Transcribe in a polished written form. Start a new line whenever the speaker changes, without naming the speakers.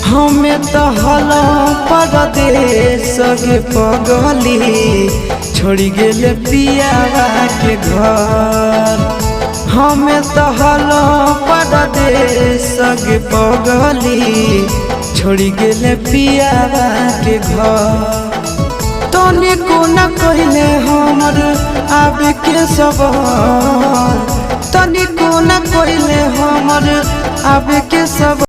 हमें तो हलो परदेश के पगली छोड़ गेले पियावा के घर। हमें तो हलो परदेश के पगली छोड़ गेले पियावा के घर। तनी को न कहले हमर आबे के सबर, तनी को न कहले हमर आबे के सबर।